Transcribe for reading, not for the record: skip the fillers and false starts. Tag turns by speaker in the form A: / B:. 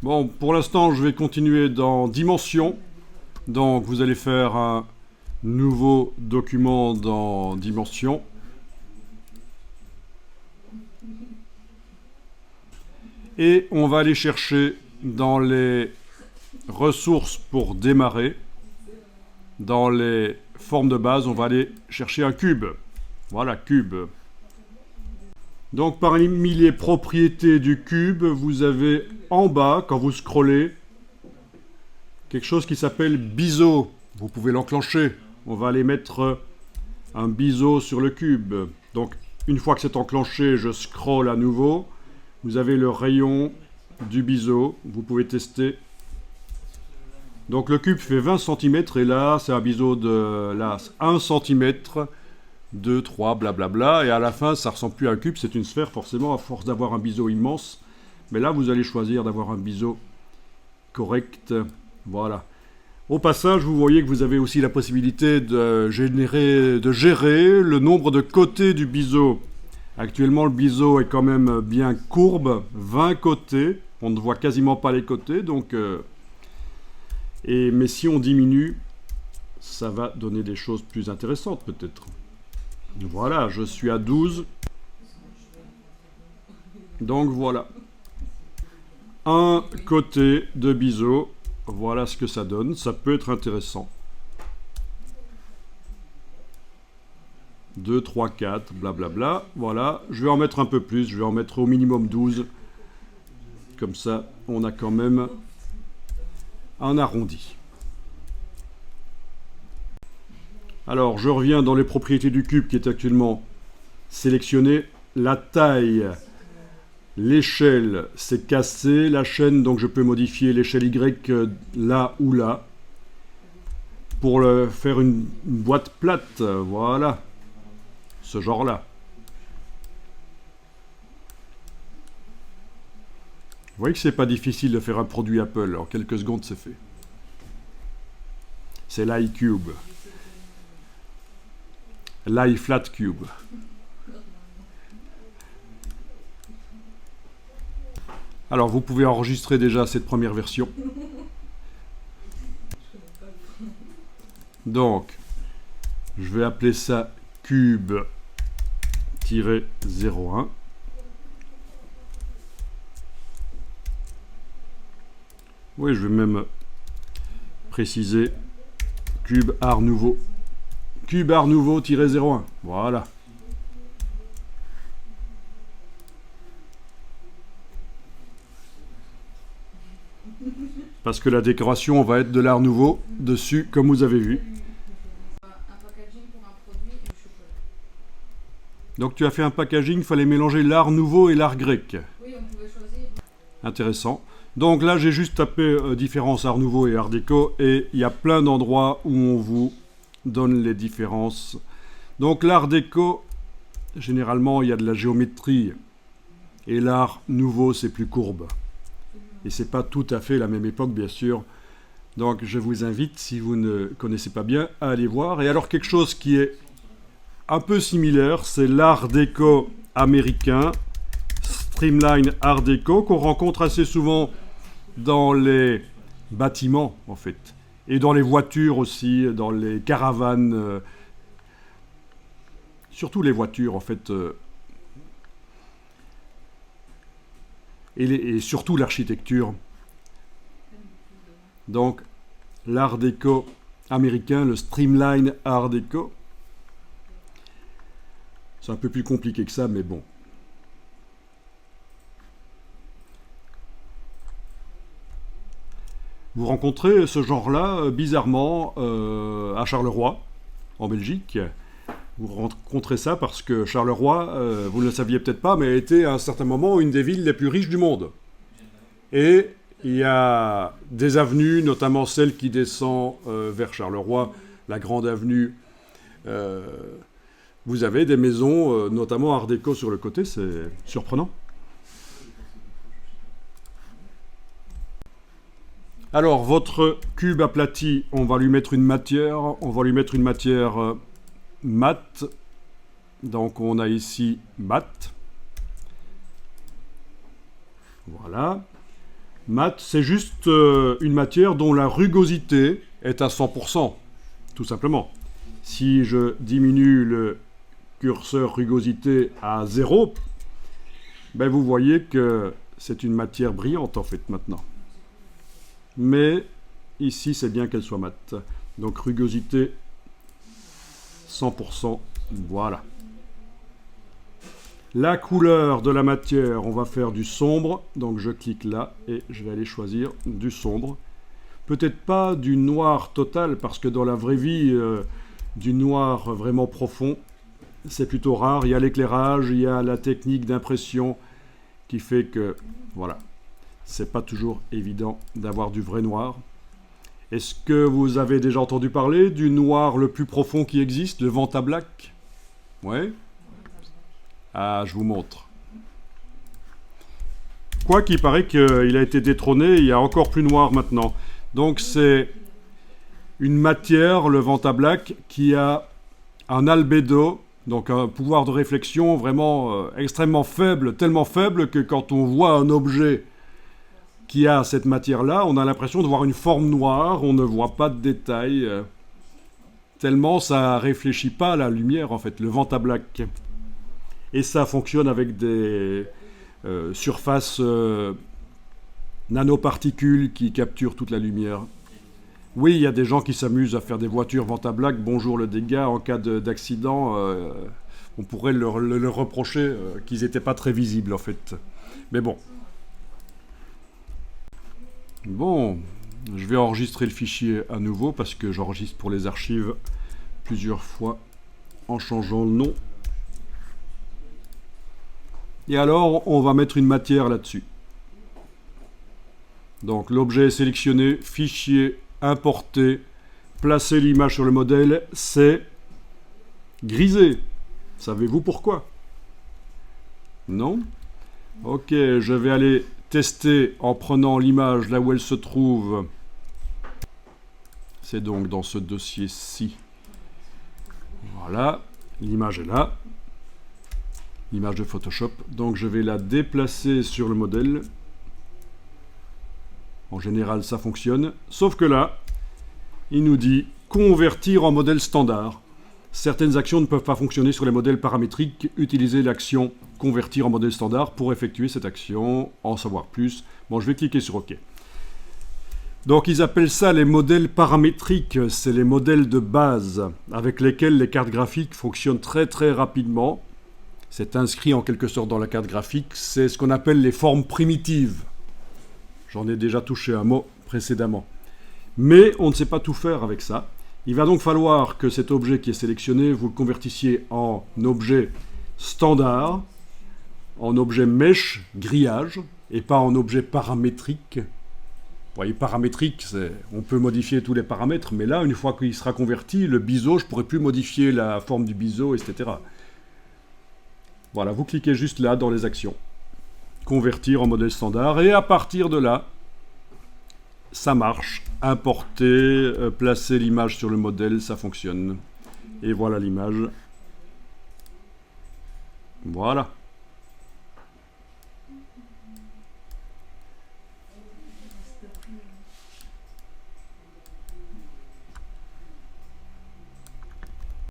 A: Bon, pour l'instant, je vais continuer dans Dimension. Donc, vous allez faire un nouveau document dans Dimension. Et on va aller chercher dans les ressources pour démarrer, dans les formes de base, on va aller chercher un cube. Voilà, cube. Donc parmi les propriétés du cube, vous avez en bas, quand vous scrollez, quelque chose qui s'appelle biseau. Vous pouvez l'enclencher. On va aller mettre un biseau sur le cube. Donc une fois que c'est enclenché, je scrolle à nouveau. Vous avez le rayon du biseau. Vous pouvez tester. Donc le cube fait 20 cm et là, c'est un biseau de là, 1 cm, 2, 3, blablabla. Et à la fin, ça ne ressemble plus à un cube, c'est une sphère forcément, à force d'avoir un biseau immense. Mais là, vous allez choisir d'avoir un biseau correct. Voilà. Au passage, vous voyez que vous avez aussi la possibilité de gérer le nombre de côtés du biseau. Actuellement, le biseau est quand même bien courbe, 20 côtés. On ne voit quasiment pas les côtés, donc... mais si on diminue, ça va donner des choses plus intéressantes peut-être. Voilà, je suis à 12. Donc voilà. Un côté de biseau. Voilà ce que ça donne. Ça peut être intéressant. 2, 3, 4, blablabla. Voilà. Je vais en mettre un peu plus. Je vais en mettre au minimum 12. Comme ça, on a quand même un arrondi. Alors, je reviens dans les propriétés du cube qui est actuellement sélectionné. La taille, l'échelle, c'est cassé. La chaîne, donc je peux modifier l'échelle Y là ou là. Pour faire une boîte plate, voilà. Ce genre-là. Vous voyez que c'est pas difficile de faire un produit Apple. En quelques secondes, c'est fait. C'est l'iCube. l'iFlat Cube. Alors, vous pouvez enregistrer déjà cette première version. Donc, je vais appeler ça cube-01. Oui, je vais même préciser cube art nouveau. Cube art nouveau-01. Voilà. Parce que la décoration va être de l'art nouveau dessus, comme vous avez vu. Donc tu as fait un packaging, il fallait mélanger l'art nouveau et l'art grec.
B: Oui, on pouvait choisir.
A: Intéressant. Donc là, j'ai juste tapé différence art nouveau et art déco, et il y a plein d'endroits où on vous donne les différences. Donc l'art déco, généralement, il y a de la géométrie, et l'art nouveau, c'est plus courbe. Et c'est pas tout à fait la même époque, bien sûr. Donc je vous invite, si vous ne connaissez pas bien, à aller voir. Et alors quelque chose qui est un peu similaire, c'est l'art déco américain, Streamline Art Déco, qu'on rencontre assez souvent dans les bâtiments, en fait. Et dans les voitures aussi, dans les caravanes. Surtout les voitures, en fait. Et surtout l'architecture. Donc, l'art déco américain, le Streamline Art Déco. C'est un peu plus compliqué que ça, mais bon. Vous rencontrez ce genre-là, bizarrement, à Charleroi, en Belgique. Vous rencontrez ça parce que Charleroi, vous ne le saviez peut-être pas, mais a été à un certain moment une des villes les plus riches du monde. Et il y a des avenues, notamment celle qui descend vers Charleroi, la grande avenue. Vous avez des maisons, notamment art déco sur le côté, c'est surprenant. Alors, votre cube aplati, on va lui mettre une matière. On va lui mettre une matière mat. Donc, on a ici mat. Voilà. Mat, c'est juste une matière dont la rugosité est à 100%, tout simplement. Si je diminue le curseur rugosité à 0, ben vous voyez que c'est une matière brillante en fait maintenant. Mais ici, c'est bien qu'elle soit mate. Donc rugosité 100%, voilà. La couleur de la matière, on va faire du sombre. Donc je clique là et je vais aller choisir du sombre. Peut-être pas du noir total, parce que dans la vraie vie, du noir vraiment profond, c'est plutôt rare. Il y a l'éclairage, il y a la technique d'impression qui fait que, voilà, c'est pas toujours évident d'avoir du vrai noir. Est-ce que vous avez déjà entendu parler du noir le plus profond qui existe, le Vanta Black? Ouais. Ah, je vous montre. Quoi qu'il paraît qu'il a été détrôné, il y a encore plus noir maintenant. Donc c'est une matière, le Vanta Black, qui a un albédo, donc un pouvoir de réflexion vraiment extrêmement faible, tellement faible que quand on voit un objet qui a cette matière-là, on a l'impression de voir une forme noire, on ne voit pas de détails, tellement ça réfléchit pas à la lumière en fait, le Vanta Black. Et ça fonctionne avec des surfaces nanoparticules qui capturent toute la lumière. Oui, il y a des gens qui s'amusent à faire des voitures Vanta Black, bonjour le dégât, en cas d'accident, on pourrait leur reprocher qu'ils n'étaient pas très visibles en fait. Mais bon. Bon, je vais enregistrer le fichier à nouveau parce que j'enregistre pour les archives plusieurs fois en changeant le nom. Et alors, on va mettre une matière là-dessus. Donc, l'objet est sélectionné, fichier, importer, placer l'image sur le modèle, c'est grisé. Savez-vous pourquoi? Non? Ok, je vais aller tester en prenant l'image là où elle se trouve. C'est donc dans ce dossier-ci. Voilà, l'image est là. L'image de Photoshop. Donc je vais la déplacer sur le modèle. En général, ça fonctionne. Sauf que là, il nous dit convertir en modèle standard. Certaines actions ne peuvent pas fonctionner sur les modèles paramétriques. Utilisez l'action convertir en modèle standard pour effectuer cette action. En savoir plus. Bon, je vais cliquer sur OK. Donc ils appellent ça les modèles paramétriques. C'est les modèles de base avec lesquels les cartes graphiques fonctionnent très très rapidement. C'est inscrit en quelque sorte dans la carte graphique. C'est ce qu'on appelle les formes primitives. J'en ai déjà touché un mot précédemment. Mais on ne sait pas tout faire avec ça. Il va donc falloir que cet objet qui est sélectionné, vous le convertissiez en objet standard, en objet mesh, grillage, et pas en objet paramétrique. Vous voyez, paramétrique, on peut modifier tous les paramètres, mais là, une fois qu'il sera converti, le biseau, je ne pourrai plus modifier la forme du biseau, etc. Voilà, vous cliquez juste là dans les actions. Convertir en modèle standard, et à partir de là, ça marche. Importer, placer l'image sur le modèle, ça fonctionne. Et voilà l'image. Voilà.